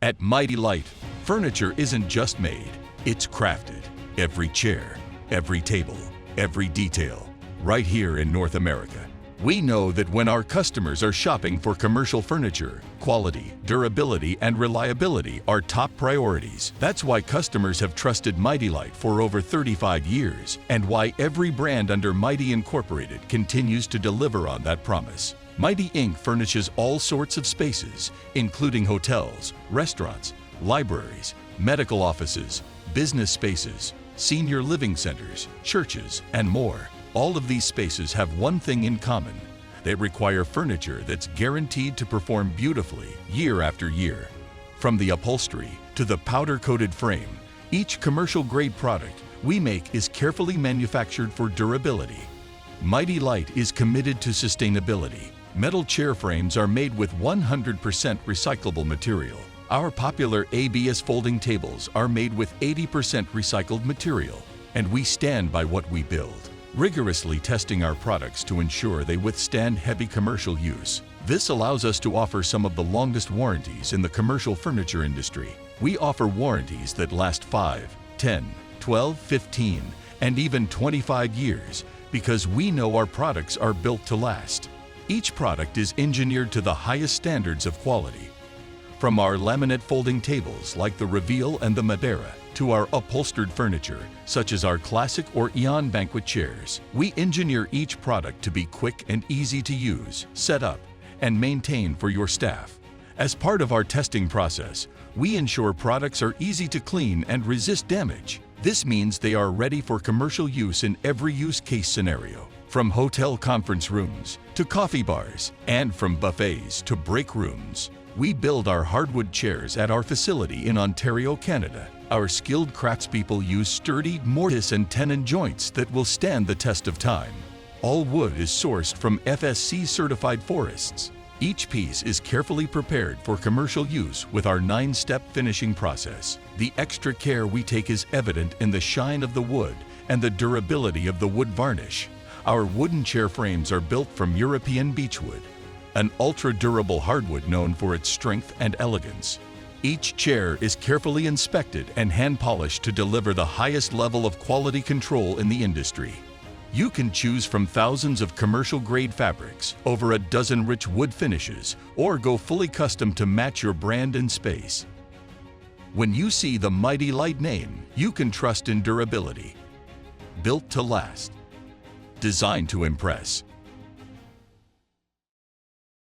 At MityLite, furniture isn't just made, it's crafted. Every chair, every table, every detail, right here in North America. We know that when our customers are shopping for commercial furniture, quality, durability, and reliability are top priorities. That's why customers have trusted MityLite for over 35 years, and why every brand under Mighty Incorporated continues to deliver on that promise. Mighty Inc. furnishes all sorts of spaces, including hotels, restaurants, libraries, medical offices, business spaces, senior living centers, churches, and more. All of these spaces have one thing in common. They require furniture that's guaranteed to perform beautifully year after year. From the upholstery to the powder-coated frame, each commercial-grade product we make is carefully manufactured for durability. MityLite is committed to sustainability. Metal chair frames are made with 100% recyclable material. Our popular ABS folding tables are made with 80% recycled material, and we stand by what we build, rigorously testing our products to ensure they withstand heavy commercial use. This allows us to offer some of the longest warranties in the commercial furniture industry. We offer warranties that last 5, 10, 12, 15, and even 25 years because we know our products are built to last. Each product is engineered to the highest standards of quality. From our laminate folding tables like the Reveal and the Madeira, to our upholstered furniture, such as our classic or Eon banquet chairs, we engineer each product to be quick and easy to use, set up, and maintain for your staff. As part of our testing process, we ensure products are easy to clean and resist damage. This means they are ready for commercial use in every use case scenario. From hotel conference rooms to coffee bars, and from buffets to break rooms. We build our hardwood chairs at our facility in Ontario, Canada. Our skilled craftspeople use sturdy mortise and tenon joints that will stand the test of time. All wood is sourced from FSC-certified forests. Each piece is carefully prepared for commercial use with our 9-step finishing process. The extra care we take is evident in the shine of the wood and the durability of the wood varnish. Our wooden chair frames are built from European beechwood, an ultra-durable hardwood known for its strength and elegance. Each chair is carefully inspected and hand-polished to deliver the highest level of quality control in the industry. You can choose from thousands of commercial-grade fabrics, over a dozen rich wood finishes, or go fully custom to match your brand and space. When you see the MityLite name, you can trust in durability. Built to last. Designed to impress.